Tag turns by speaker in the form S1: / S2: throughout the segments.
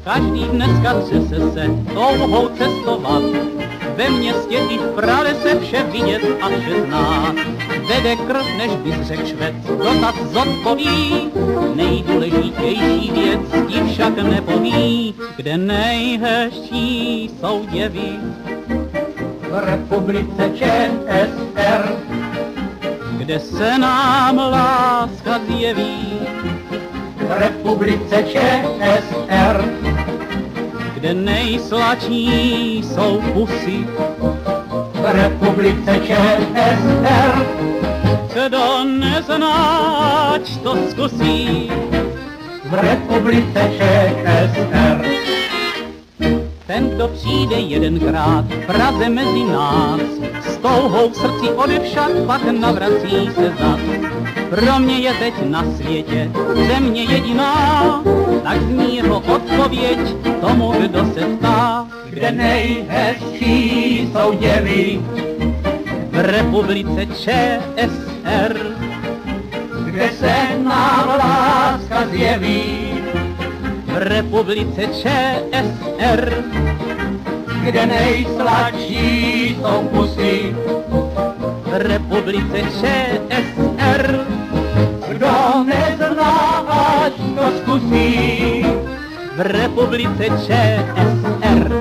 S1: Každý dneska třese se touhou cestovat, ve městě i v Praze se vše vidět a vše znát. Vede krv, než bys řekl švec, dotaz zodpoví, nejdůležitější věc ti však nepoví, kde nejhezčí jsou děvy.
S2: V republice ČSR,
S1: kde se nám láska zjeví.
S2: v republice ČSR,
S1: kde nejsladší jsou pusy.
S2: v republice ČSR,
S1: Kdo nezná, ať to zkusí.
S2: v republice ČSR.
S1: Ten, kdo přijde jedenkrát v Praze mezi nás, s touhou v srdci odevšak pak navrací se zas. Pro mě je teď na světě země jediná, tak zní jeho odpověď tomu, kdo se ptá.
S2: Kde nejhezčí jsou děvy,
S1: V republice ČSR,
S2: kde se nám láska zjeví,
S1: v republice ČSR,
S2: kde nejsladší jsou pusy.
S1: v republice ČSR,
S2: Kdo nezná, ať to zkusí.
S1: v republice ČSR.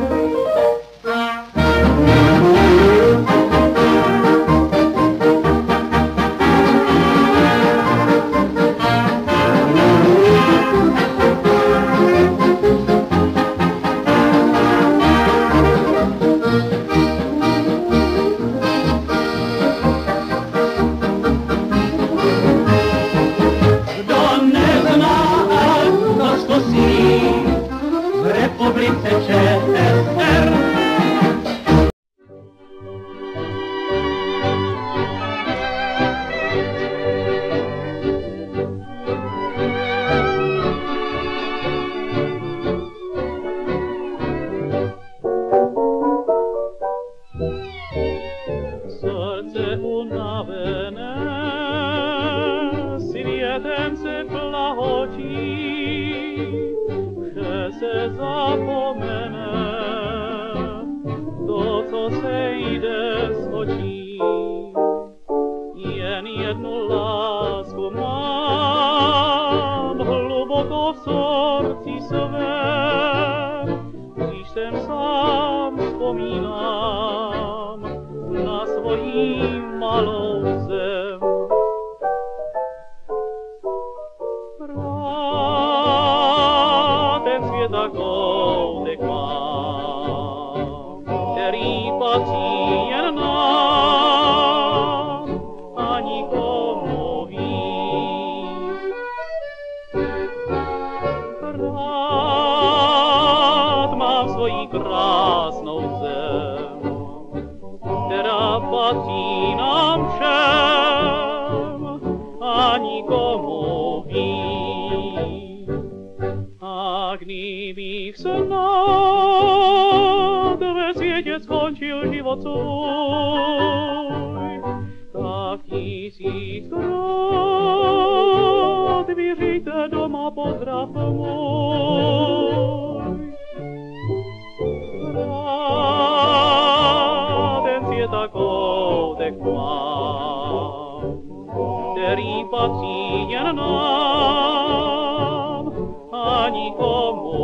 S2: V republice ČSR.
S1: Srdce unavené světem se plahotí, se zapomene to, co se jde z očí. Jen jednu lásku mám hluboko v srdci svém, když jsem sám vzpomínám na svoji malou zem. Tak kousek mám, který patří jen nám a nikomu víc. Rád mám svoji krásnou zem, která patří nám všem a nikomu víc. A kdybych snad ve světě skončil život svůj, tak 1000krát vyřiďte doma pozdrav můj. Rád ten světa kousek mám, který patří jen nám a nikomu